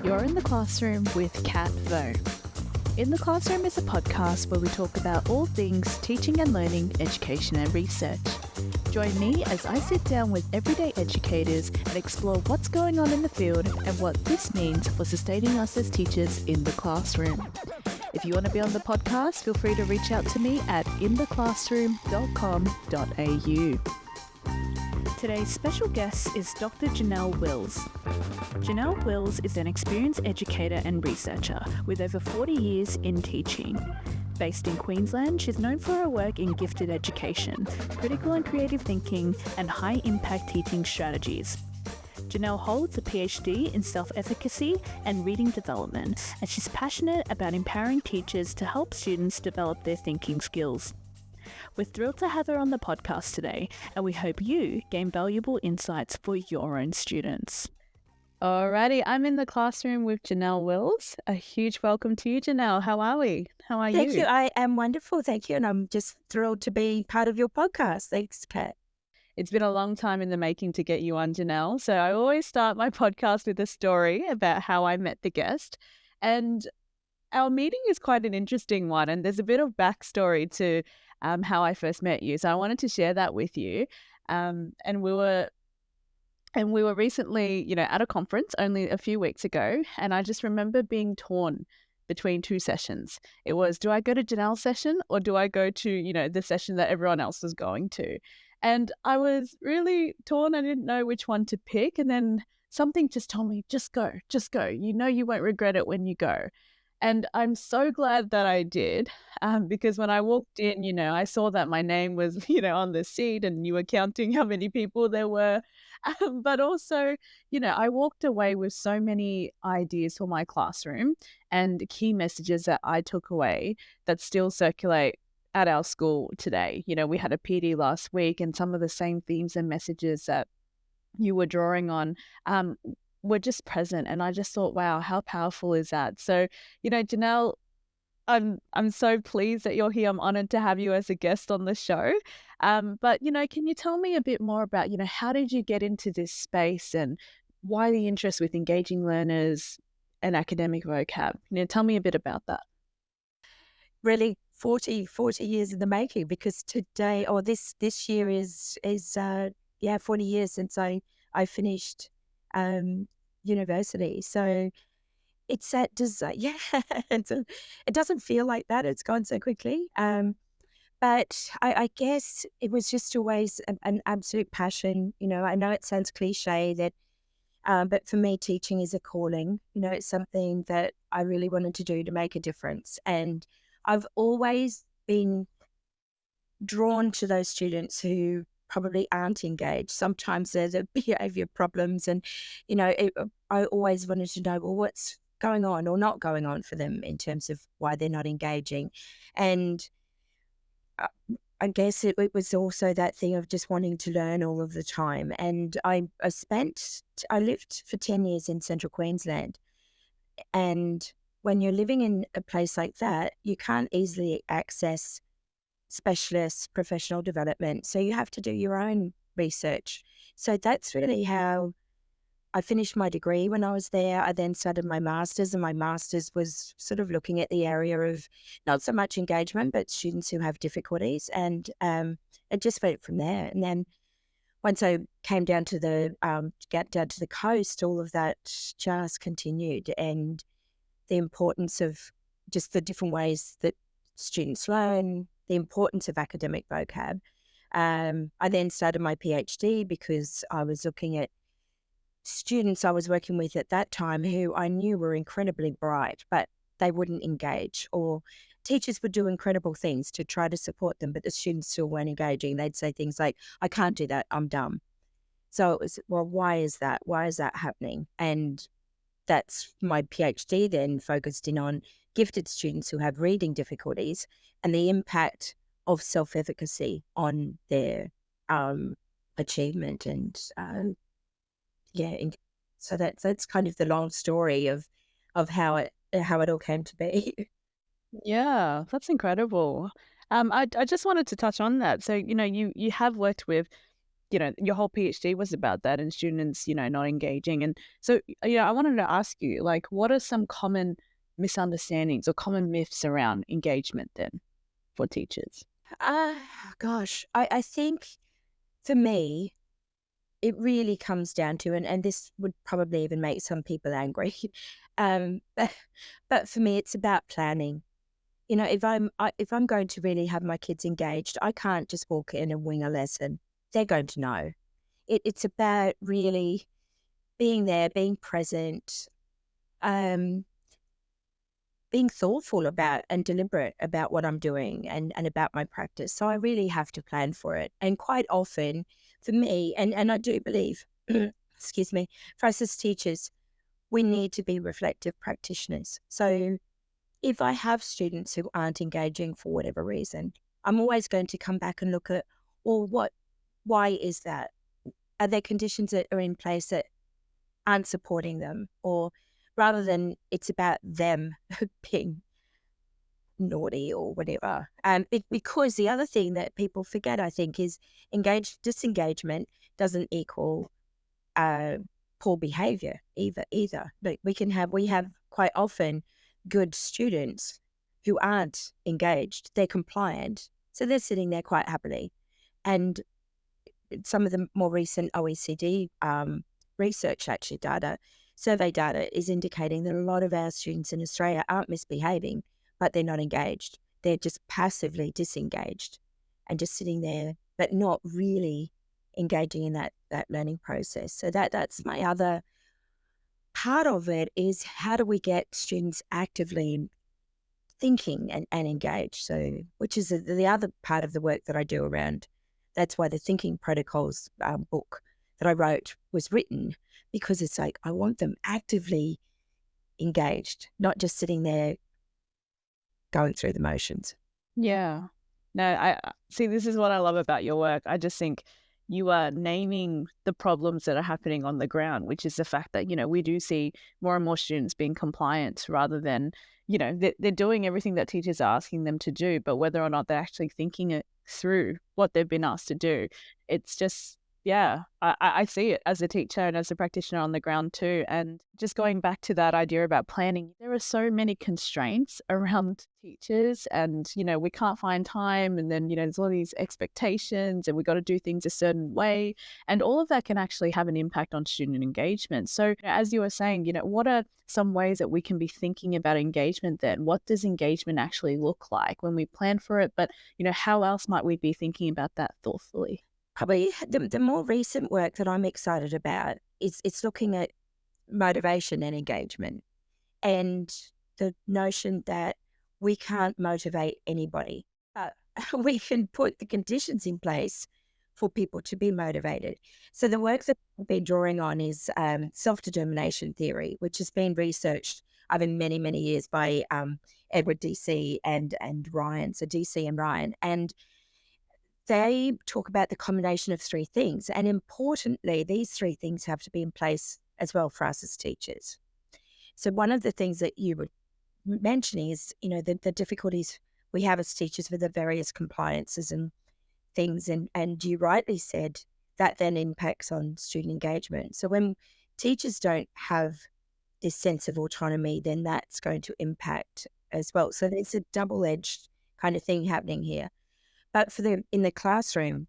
You're in the classroom with Cat Vo. In the Classroom is a podcast where we talk about all things teaching and learning, education and research. Join me as I sit down with everyday educators and explore what's going on in the field and what this means for sustaining us as teachers in the classroom. If you want to be on the podcast, feel free to reach out to me at intheclassroom.com.au. Today's special guest is Dr Janelle Wills. Janelle Wills is an experienced educator and researcher with over 40 years in teaching. Based in Queensland, she's known for her work in gifted education, critical and creative thinking, and high-impact teaching strategies. Janelle holds a PhD in self-efficacy and reading development, and she's passionate about empowering teachers to help students develop their thinking skills. We're thrilled to have her on the podcast today, and we hope you gain valuable insights for your own students. Alrighty, I'm in the classroom with Janelle Wills. A huge welcome to you, Janelle. How are we? How are you? Thank you. I am wonderful. Thank you. And I'm just thrilled to be part of your podcast. Thanks, Kat. It's been a long time in the making to get you on, Janelle. So I always start my podcast with a story about how I met the guest. And our meeting is quite an interesting one. And there's a bit of backstory to how I first met you. So I wanted to share that with you. And we were recently, at a conference only a few weeks ago. And I just remember being torn between two sessions. It was, do I go to Janelle's session or do I go to, the session that everyone else was going to? And I was really torn. I didn't know which one to pick. And then something just told me, just go. You won't regret it when you go. And I'm so glad that I did, because when I walked in, I saw that my name was, on the seat and you were counting how many people there were. But also, I walked away with so many ideas for my classroom and key messages that I took away that still circulate at our school today. We had a PD last week and some of the same themes and messages that you were drawing on were just present. And I just thought, wow, how powerful is that? So, Janelle, I'm so pleased that you're here. I'm honored to have you as a guest on the show. But, can you tell me a bit more about, how did you get into this space and why the interest with engaging learners and academic vocab? Tell me a bit about that. Really 40 years in the making, because today or this year is 40 years since I finished university. So it's it doesn't feel like that. It's gone so quickly. But I guess it was just always an absolute passion. I know it sounds cliche that, but for me, teaching is a calling. It's something that I really wanted to do to make a difference. And I've always been drawn to those students who probably aren't engaged. Sometimes there's a behavior problems and, I always wanted to know, well, what's going on or not going on for them in terms of why they're not engaging. And I guess it was also that thing of just wanting to learn all of the time. And I lived for 10 years in central Queensland. And when you're living in a place like that, you can't easily access specialists, professional development. So you have to do your own research. So that's really how I finished my degree when I was there. I then started my master's, and my master's was sort of looking at the area of not so much engagement, but students who have difficulties. And it just went from there. And then once I came down to the coast, all of that just continued, and the importance of just the different ways that students learn, the importance of academic vocab. I then started my PhD because I was looking at students I was working with at that time who I knew were incredibly bright, but they wouldn't engage, or teachers would do incredible things to try to support them, but the students still weren't engaging. They'd say things like, I can't do that, I'm dumb. So it was, well, why is that? Why is that happening? And that's my PhD then focused in on gifted students who have reading difficulties and the impact of self-efficacy on their achievement. And so that's kind of the long story of how it all came to be. Yeah, that's incredible. I just wanted to touch on that. So, you have worked with, your whole PhD was about that and students, not engaging. And so, I wanted to ask you, like, what are some common misunderstandings or common myths around engagement then for teachers? Uh, Gosh, I think for me, it really comes down to, and this would probably even make some people angry, but for me, it's about planning. If I'm going to really have my kids engaged, I can't just walk in and wing a lesson. They're going to know. It's about really being there, being present, um, being thoughtful about and deliberate about what I'm doing and about my practice. So I really have to plan for it. And quite often for me, and I do believe, excuse me, for us as teachers, we need to be reflective practitioners. So if I have students who aren't engaging for whatever reason, I'm always going to come back and look at, well, why is that? Are there conditions that are in place that aren't supporting them? Or rather than it's about them being naughty or whatever. Because the other thing that people forget, I think, is disengagement doesn't equal uh, poor behavior either. Like we have quite often good students who aren't engaged. They're compliant, so they're sitting there quite happily. And some of the more recent OECD research, actually survey data, is indicating that a lot of our students in Australia aren't misbehaving, but they're not engaged. They're just passively disengaged and just sitting there, but not really engaging in that learning process. So that's my other part of it, is how do we get students actively thinking and engaged? So, which is the other part of the work that I do around. That's why the Thinking Protocols book that I wrote was written, because it's like I want them actively engaged, not just sitting there going through the motions. Yeah. No, I see, this is what I love about your work. I just think you are naming the problems that are happening on the ground, which is the fact that, we do see more and more students being compliant rather than, they're doing everything that teachers are asking them to do, but whether or not they're actually thinking it through what they've been asked to do, it's just, yeah, I see it as a teacher and as a practitioner on the ground too. And just going back to that idea about planning, there are so many constraints around teachers and, we can't find time. And then, there's all these expectations and we got to do things a certain way. And all of that can actually have an impact on student engagement. So, as you were saying, what are some ways that we can be thinking about engagement then? What does engagement actually look like when we plan for it? But, how else might we be thinking about that thoughtfully? Probably the more recent work that I'm excited about is it's looking at motivation and engagement, and the notion that we can't motivate anybody, but we can put the conditions in place for people to be motivated. So the work that I've been drawing on is self-determination theory, which has been researched over many, many years by Edward DC and Ryan, so DC and Ryan. And they talk about the combination of three things. And importantly, these three things have to be in place as well for us as teachers. So one of the things that you were mentioning is, the difficulties we have as teachers with the various compliances and things. And you rightly said that then impacts on student engagement. So when teachers don't have this sense of autonomy, then that's going to impact as well. So there's a double-edged kind of thing happening here. But in the classroom,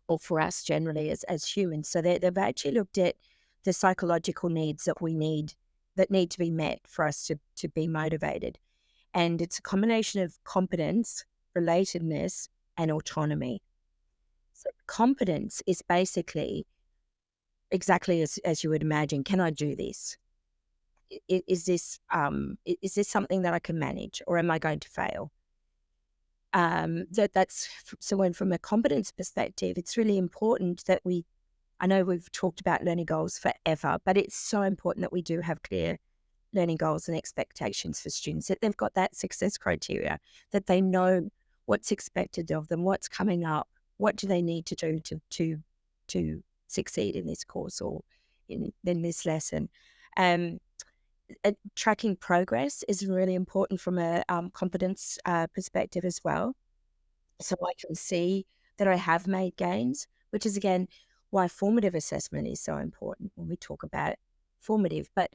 or for us generally as humans, so they've actually looked at the psychological needs that need to be met for us to be motivated. And it's a combination of competence, relatedness, and autonomy. So competence is basically exactly as you would imagine. Can I do this? Is this something that I can manage, or am I going to fail? So when from a competence perspective, it's really important that I know we've talked about learning goals forever, but it's so important that we do have clear learning goals and expectations for students, that they've got that success criteria, that they know what's expected of them, what's coming up, what do they need to do to succeed in this course or in this lesson. Um, Tracking progress is really important from a competence perspective as well. so I can see that I have made gains, which is again why formative assessment is so important when we talk about formative. But,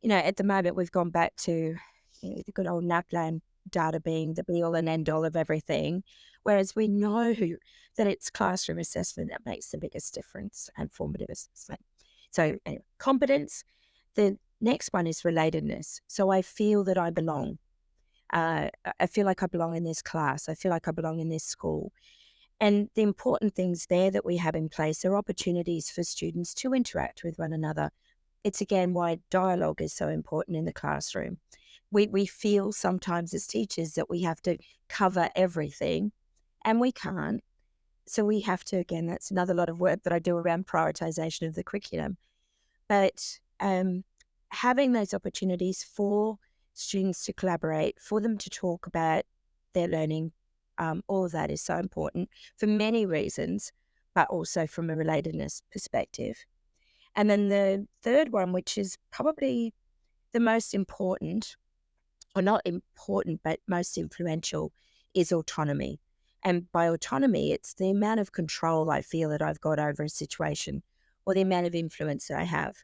at the moment we've gone back to the good old NAPLAN data being the be all and end all of everything, whereas we know that it's classroom assessment that makes the biggest difference and formative assessment. So anyway, competence. The next one is relatedness. So I feel that I belong. I feel like I belong in this class. I feel like I belong in this school. And the important things there that we have in place are opportunities for students to interact with one another. It's again why dialogue is so important in the classroom. We feel sometimes as teachers that we have to cover everything, and we can't. So we have to, again, that's another lot of work that I do around prioritization of the curriculum. But having those opportunities for students to collaborate, for them to talk about their learning, all of that is so important for many reasons, but also from a relatedness perspective. And then the third one, which is probably the most important, or not important, but most influential, is autonomy. And by autonomy, it's the amount of control I feel that I've got over a situation or the amount of influence that I have.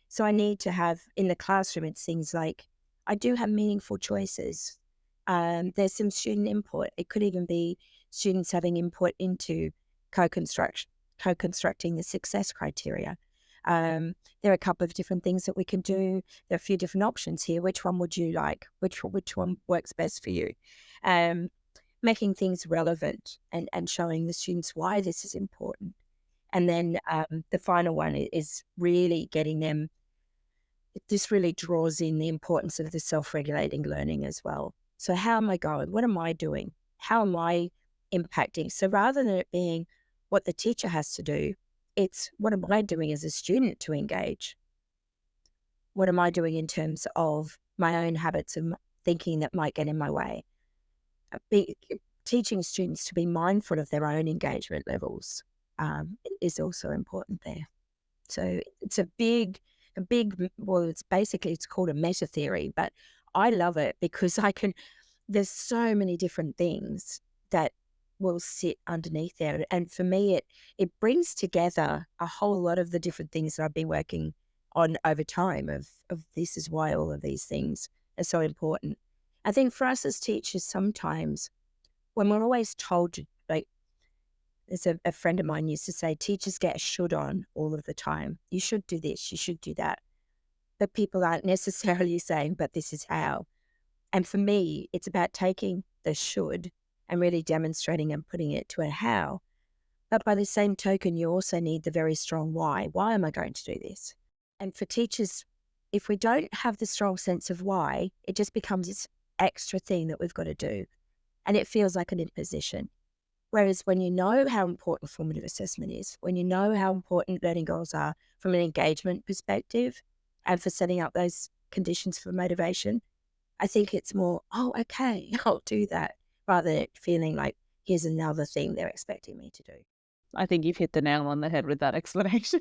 So I need to have in the classroom, it's things like I do have meaningful choices. There's some student input. It could even be students having input into co-construction, co-constructing the success criteria. There are a couple of different things that we can do. There are a few different options here. Which one would you like? Which one works best for you? Um, Making things relevant and showing the students why this is important. And then the final one is really getting them. This really draws in the importance of the self-regulating learning as well. So how am I going? What am I doing? How am I impacting? So rather than it being what the teacher has to do, it's what am I doing as a student to engage? What am I doing in terms of my own habits and thinking that might get in my way? Be, Teaching students to be mindful of their own engagement levels is also important there. So it's well, it's called a meta theory, but I love it because there's so many different things that will sit underneath there. And for me, it brings together a whole lot of the different things that I've been working on over time of this is why all of these things are so important. I think for us as teachers, sometimes when we're always told to, like, there's a friend of mine used to say, teachers get a should on all of the time. You should do this, you should do that. But people aren't necessarily saying, but this is how. And for me, it's about taking the should and really demonstrating and putting it to a how. But by the same token, you also need the very strong why. Why am I going to do this? And for teachers, if we don't have the strong sense of why, it just becomes this extra thing that we've got to do. And it feels like an imposition. Whereas when you know how important formative assessment is, when you know how important learning goals are from an engagement perspective and for setting up those conditions for motivation, I think it's more, oh, okay, I'll do that, rather than it feeling like, here's another thing they're expecting me to do. I think you've hit the nail on the head with that explanation.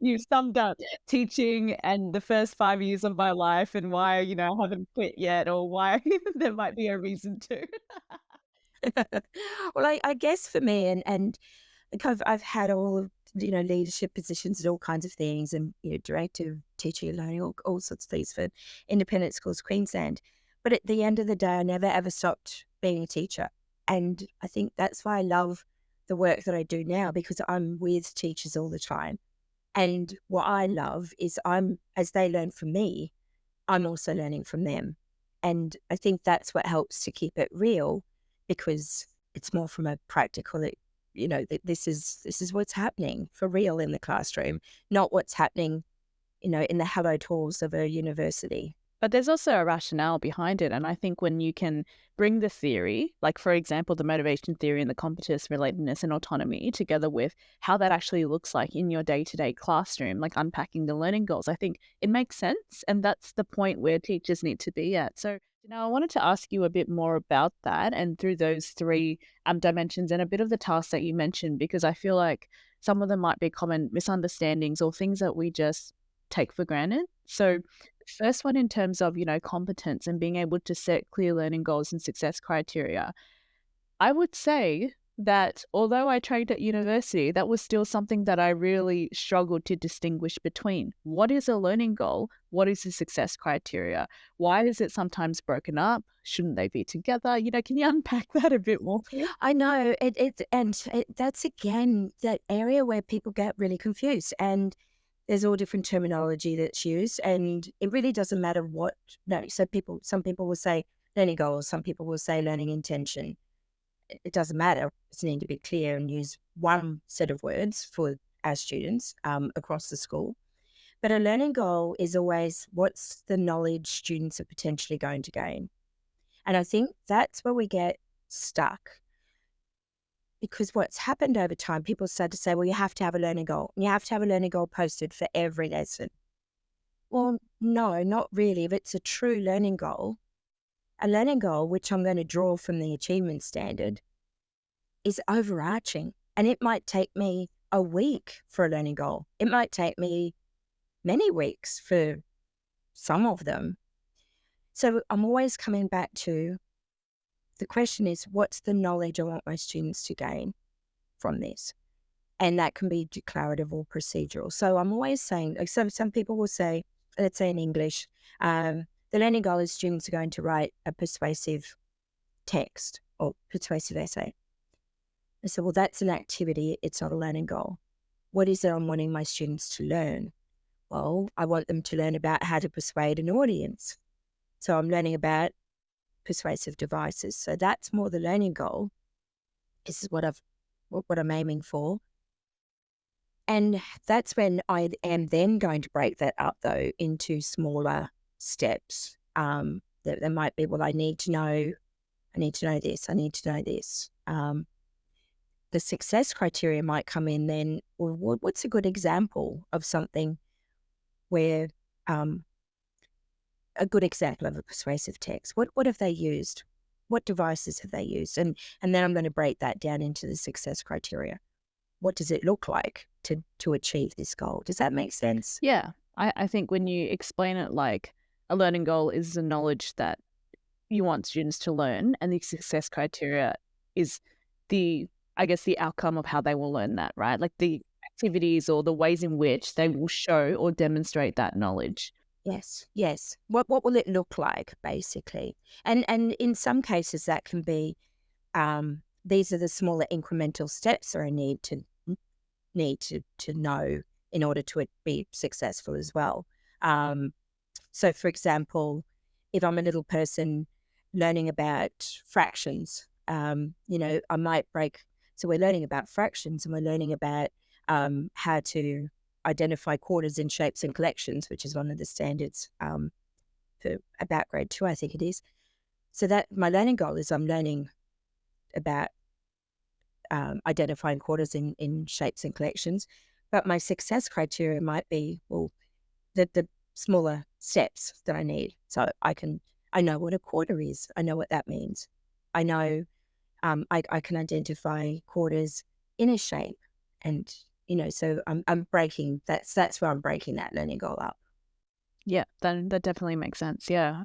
You've summed up teaching and the first 5 years of my life and why, I haven't quit yet or why there might be a reason to. Well, I guess for me, and like I've had all of, leadership positions and all kinds of things, and director of teaching and learning, all sorts of things for independent schools Queensland. But at the end of the day, I never ever stopped being a teacher, and I think that's why I love the work that I do now, because I'm with teachers all the time. And what I love is as they learn from me, I'm also learning from them. And I think that's what helps to keep it real, because it's more from a practical, that this is what's happening for real in the classroom, not what's happening, in the hallowed halls of a university. But there's also a rationale behind it. And I think when you can bring the theory, like for example, the motivation theory and the competence, relatedness, and autonomy together with how that actually looks like in your day-to-day classroom, like unpacking the learning goals, I think it makes sense. And that's the point where teachers need to be at. So now I wanted to ask you a bit more about that and through those three dimensions and a bit of the tasks that you mentioned, because I feel like some of them might be common misunderstandings or things that we just take for granted. So first one in terms of, competence and being able to set clear learning goals and success criteria. I would say that although I trained at university, that was still something that I really struggled to distinguish between. What is a learning goal? What is the success criteria? Why is it sometimes broken up? Shouldn't they be together? Can you unpack that a bit more for me? I know that's again that area where people get really confused, and there's all different terminology that's used, and it really doesn't matter what. No, so some people will say learning goals, some people will say learning intention. It doesn't matter. It's need to be clear and use one set of words for our students across the school. But a learning goal is always what's the knowledge students are potentially going to gain. And I think that's where we get stuck, because what's happened over time, people start to say, well, you have to have a learning goal. And you have to have a learning goal posted for every lesson. Well, no, not really. If it's a true learning goal, a learning goal, which I'm going to draw from the achievement standard, is overarching. And it might take me a week for a learning goal. It might take me many weeks for some of them. So I'm always coming back to the question is, what's the knowledge I want my students to gain from this? And that can be declarative or procedural. So I'm always saying, like some people will say, let's say in English, the learning goal is students are going to write a persuasive text or persuasive essay. I said, well, that's an activity. It's not a learning goal. What is it I'm wanting my students to learn? Well, I want them to learn about how to persuade an audience. So I'm learning about persuasive devices. So that's more the learning goal. This is what I'm aiming for. And that's when I am then going to break that up, though, into smaller steps. There might be, well, I need to know this, I need to know this. The success criteria might come in then, well, what's a good example of something where, a good example of a persuasive text? What have they used? What devices have they used? And then I'm going to break that down into the success criteria. What does it look like to achieve this goal? Does that make sense? Yeah. I think when you explain it like a learning goal is the knowledge that you want students to learn, and the success criteria is the outcome of how they will learn that, right? Like the activities or the ways in which they will show or demonstrate that knowledge. Yes, yes. What will it look like, basically? And in some cases that can be, these are the smaller incremental steps that I need to know in order to be successful as well. So, for example, if I'm a little person learning about fractions, I might break. So we're learning about fractions, and we're learning about how to identify quarters in shapes and collections, which is one of the standards for about grade 2, I think it is. So that my learning goal is I'm learning about identifying quarters in shapes and collections. But my success criteria might be, well, the smaller steps that I need. So I know what a quarter is. I know what that means. I know I can identify quarters in a shape, and so I'm breaking. That's where I'm breaking that learning goal up. Yeah, that definitely makes sense. Yeah,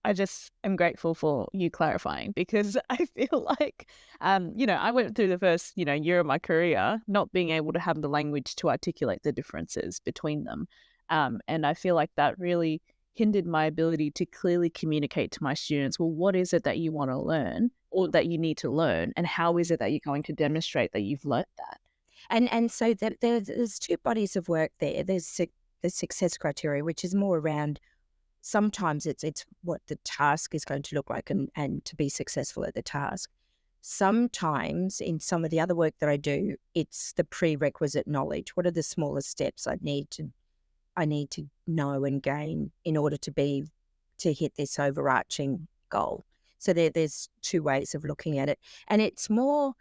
I just am grateful for you clarifying, because I feel like, I went through the first, year of my career not being able to have the language to articulate the differences between them, and I feel like that really hindered my ability to clearly communicate to my students. Well, what is it that you want to learn or that you need to learn, and how is it that you're going to demonstrate that you've learnt that? And so that there's two bodies of work there. There's the success criteria, which is more around, sometimes it's what the task is going to look like and to be successful at the task. Sometimes in some of the other work that I do, it's the prerequisite knowledge. What are the smallest steps I need to know and gain in order to hit this overarching goal? So there's two ways of looking at it. And it's more,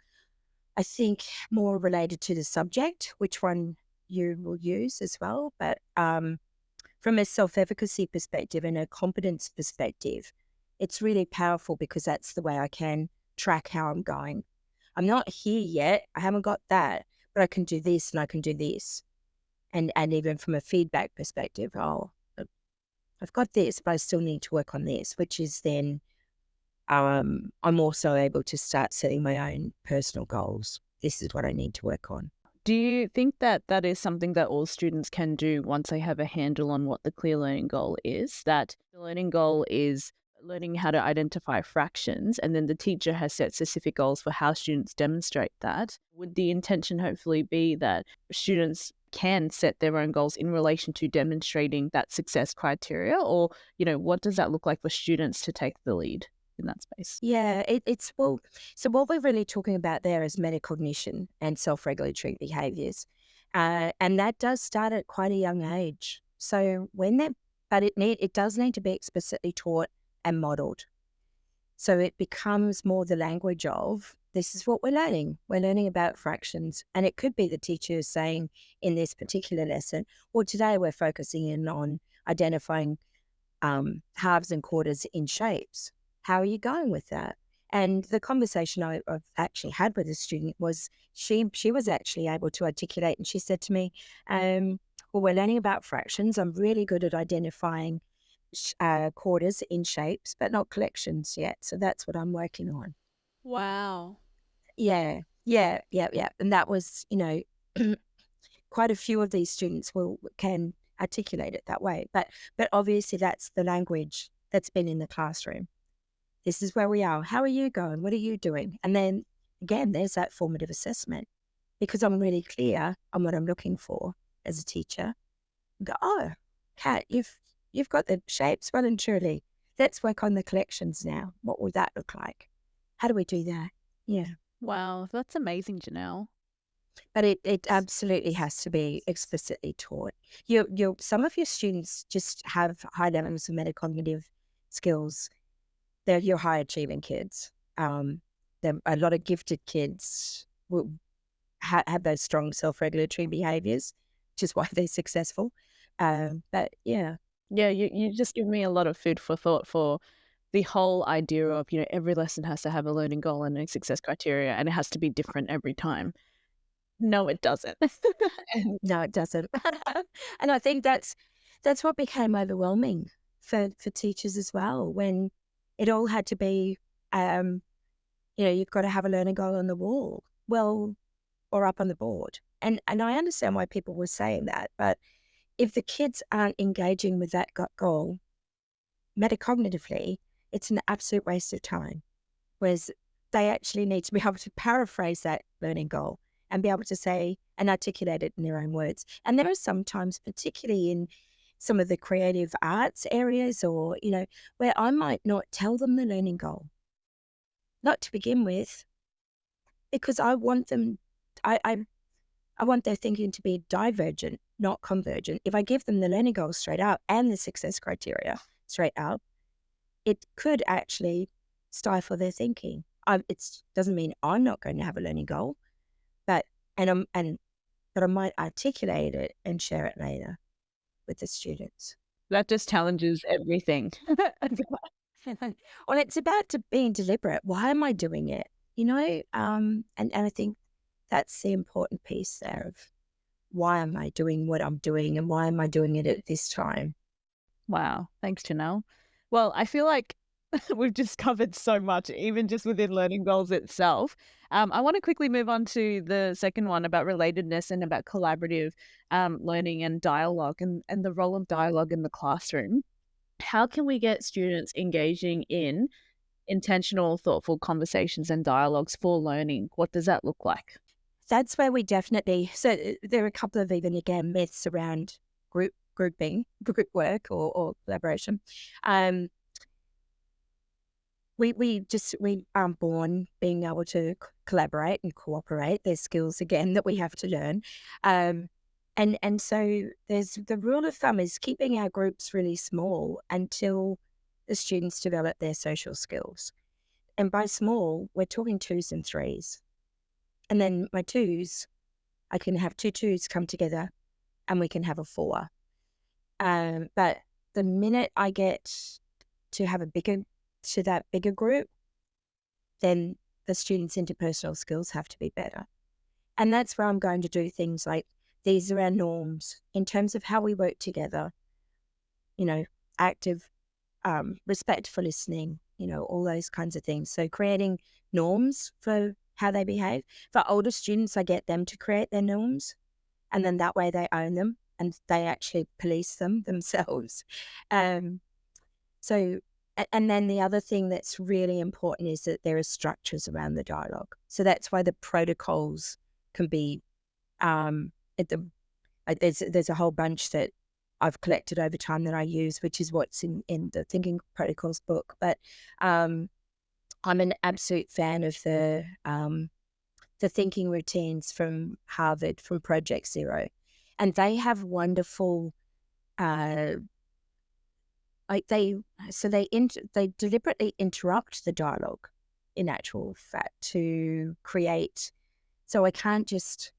I think, more related to the subject, which one you will use as well. But from a self-efficacy perspective and a competence perspective, it's really powerful because that's the way I can track how I'm going. I'm not here yet. I haven't got that, but I can do this and I can do this. And even from a feedback perspective, I've got this, but I still need to work on this, which is then I'm also able to start setting my own personal goals. This is what I need to work on. Do you think that that is something that all students can do once they have a handle on what the clear learning goal is? That the learning goal is learning how to identify fractions, and then the teacher has set specific goals for how students demonstrate that. Would the intention hopefully be that students can set their own goals in relation to demonstrating that success criteria? Or, what does that look like for students to take the lead in that space? Yeah, it's well. So what we're really talking about there is metacognition and self-regulatory behaviors, and that does start at quite a young age. So but it does need to be explicitly taught and modelled. So it becomes more the language of this is what we're learning. We're learning about fractions, and it could be the teacher is saying in this particular lesson, well, today we're focusing in on identifying halves and quarters in shapes. How are you going with that? And the conversation I've actually had with a student was she was actually able to articulate, and she said to me, well, we're learning about fractions. I'm really good at identifying quarters in shapes, but not collections yet. So that's what I'm working on. Wow. Yeah, yeah. And that was, quite a few of these students can articulate it that way. But obviously that's the language that's been in the classroom. This is where we are. How are you going? What are you doing? And then again, there's that formative assessment because I'm really clear on what I'm looking for as a teacher. I go, oh, Kat, you've got the shapes well and truly. Let's work on the collections now. What would that look like? How do we do that? Yeah. Wow, that's amazing, Janelle. But it absolutely has to be explicitly taught. Some of your students just have high levels of metacognitive skills. They're your high achieving kids. A lot of gifted kids will have those strong self-regulatory behaviors, which is why they're successful. But yeah, Yeah, you just give me a lot of food for thought for the whole idea of, every lesson has to have a learning goal and a success criteria, and it has to be different every time. No, it doesn't. And no, it doesn't. And I think that's what became overwhelming for teachers as well when it all had to be, you've got to have a learning goal on the wall, well, or up on the board. And I understand why people were saying that, but if the kids aren't engaging with that goal metacognitively, it's an absolute waste of time. Whereas they actually need to be able to paraphrase that learning goal and be able to say and articulate it in their own words. And there are sometimes, particularly in some of the creative arts areas or, where I might not tell them the learning goal, not to begin with, because I want them, I want their thinking to be divergent, not convergent. If I give them the learning goal straight up and the success criteria straight up, it could actually stifle their thinking. It doesn't mean I'm not going to have a learning goal, but I might articulate it and share it later with the students. that just challenges everything. Well, it's about being deliberate. Why am I doing it? And I think that's the important piece there of why am I doing what I'm doing and why am I doing it at this time? Wow, thanks, Janelle. Well, I feel like we've just covered so much, even just within learning goals itself. I want to quickly move on to the second one about relatedness and about collaborative learning and dialogue and the role of dialogue in the classroom. How can we get students engaging in intentional, thoughtful conversations and dialogues for learning? What does that look like? That's where we definitely, so there are a couple of even again myths around group work or collaboration. We aren't born being able to collaborate and cooperate. There's skills again that we have to learn. And so there's the rule of thumb is keeping our groups really small until the students develop their social skills. And by small, we're talking twos and threes. And then my twos, I can have two twos come together and we can have a four. But the minute I get to have that bigger group, then the students' interpersonal skills have to be better. And that's where I'm going to do things like these are our norms in terms of how we work together, active, respectful listening, all those kinds of things. So creating norms for how they behave. For older students, I get them to create their norms, and then that way they own them and they actually police them themselves. Um, so, and then the other thing that's really important is that there are structures around the dialogue. So that's why the protocols can be at the there's a whole bunch that I've collected over time that I use, which is what's in the Thinking Protocols book. But I'm an absolute fan of the thinking routines from Harvard, from Project Zero, and they have wonderful. Like they deliberately interrupt the dialogue, in actual fact, to create. So I can't just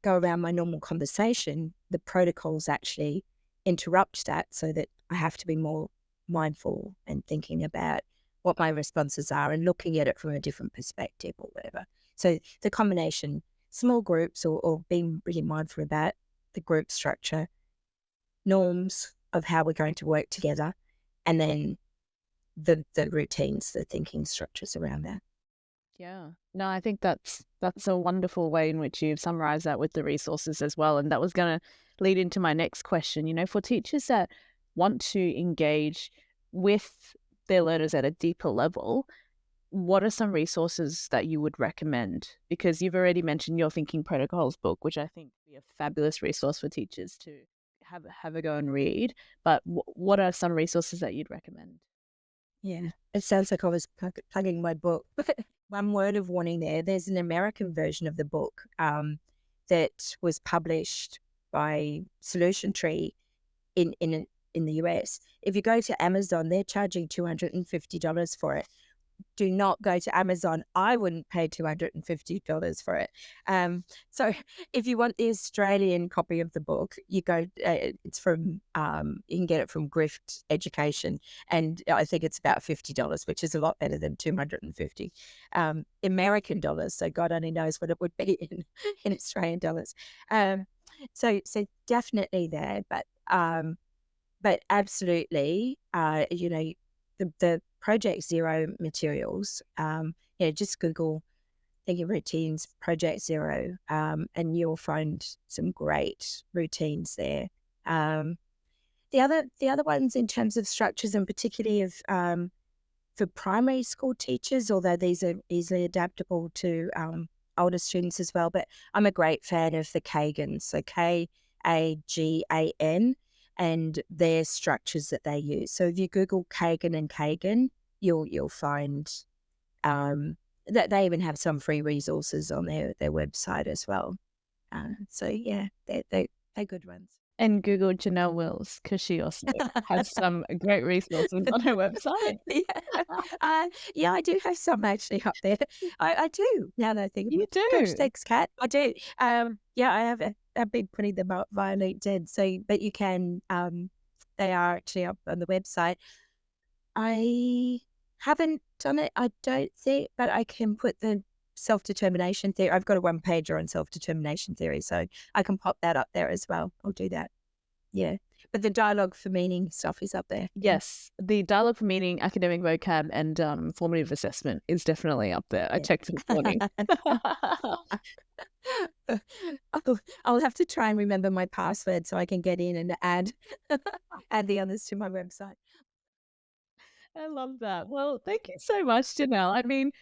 go around my normal conversation. The protocols actually interrupt that, so that I have to be more mindful and thinking about what my responses are and looking at it from a different perspective or whatever. So the combination, small groups, or being really mindful about the group structure, norms of how we're going to work together, and then the routines, the thinking structures around that. Yeah. No, I think that's a wonderful way in which you've summarized that with the resources as well. And that was going to lead into my next question. For teachers that want to engage with their learners at a deeper level, what are some resources that you would recommend? Because you've already mentioned your Thinking Protocols book, which I think would be a fabulous resource for teachers to have a go and read. But what are some resources that you'd recommend? Yeah, it sounds like I was plugging my book. One word of warning there. There's an American version of the book that was published by Solution Tree in the US. If you go to Amazon, they're charging $250 for it. Do not go to Amazon. I wouldn't pay $250 for it. So if you want the Australian copy of the book, you go. It's from you can get it from Grift Education, and I think it's about $50, which is a lot better than $250 American dollars. So God only knows what it would be in Australian dollars. So definitely there, but absolutely, the Project Zero materials, just Google Thinking Routines Project Zero, and you'll find some great routines there. Um, the other ones in terms of structures, and particularly of for primary school teachers, although these are easily adaptable to older students as well. But I'm a great fan of the Kagan, so Kagan, and their structures that they use. So if you Google Kagan and Kagan, you'll find that they even have some free resources on their website as well. So yeah, they're good ones. And Google Janelle Wills, because she also has some great resources on her website. Yeah. Yeah, I do have some actually up there. I do, now that I think about You it. Gosh, do? thanks, Kat. I do. Yeah, I have. I've been putting them up via LinkedIn. So, but you can. They are actually up on the website. I haven't done it, I don't think, but I can put the self-determination theory. I've got a one-pager on self-determination theory, so I can pop that up there as well. I'll do that. Yeah. But the dialogue for meaning stuff is up there. Yeah. Yes, the dialogue for meaning, academic vocab, and formative assessment is definitely up there. I Yeah. checked this morning. I'll have to try and remember my password so I can get in and add add the others to my website. I love that. Well, thank you so much, Janelle. I mean,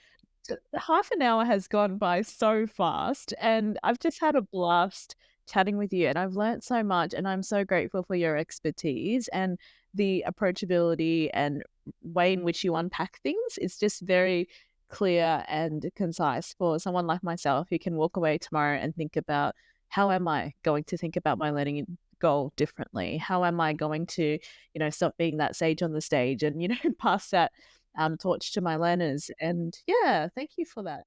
half an hour has gone by so fast, and I've just had a blast chatting with you, and I've learnt so much, and I'm so grateful for your expertise and the approachability and way in which you unpack things. It's just very clear and concise for someone like myself who can walk away tomorrow and think about, how am I going to think about my learning goal differently? How am I going to, stop being that sage on the stage and, pass that torch to my learners. And yeah, thank you for that.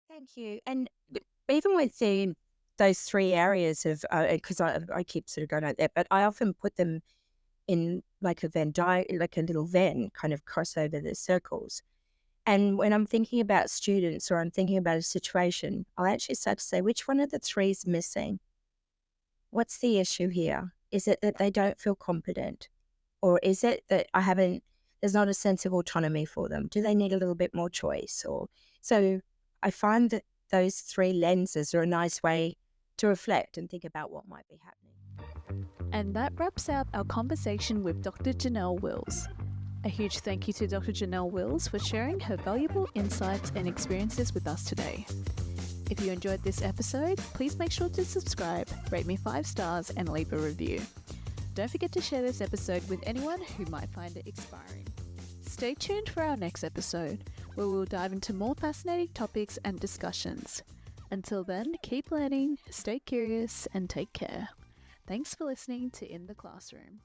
Thank you. And even within those three areas of, because I keep sort of going out there, but I often put them in like a like a little Venn kind of cross over the circles. And when I'm thinking about students or I'm thinking about a situation, I'll actually start to say, which one of the three is missing? What's the issue here? Is it that they don't feel competent? Or is it that there's not a sense of autonomy for them? Do they need a little bit more choice? Or so I find that those three lenses are a nice way to reflect and think about what might be happening. And that wraps up our conversation with Dr. Janelle Wills. A huge thank you to Dr. Janelle Wills for sharing her valuable insights and experiences with us today. If you enjoyed this episode, please make sure to subscribe, rate me 5 stars, and leave a review. Don't forget to share this episode with anyone who might find it inspiring. Stay tuned for our next episode, where we'll dive into more fascinating topics and discussions. Until then, keep learning, stay curious, and take care. Thanks for listening to In the Classroom.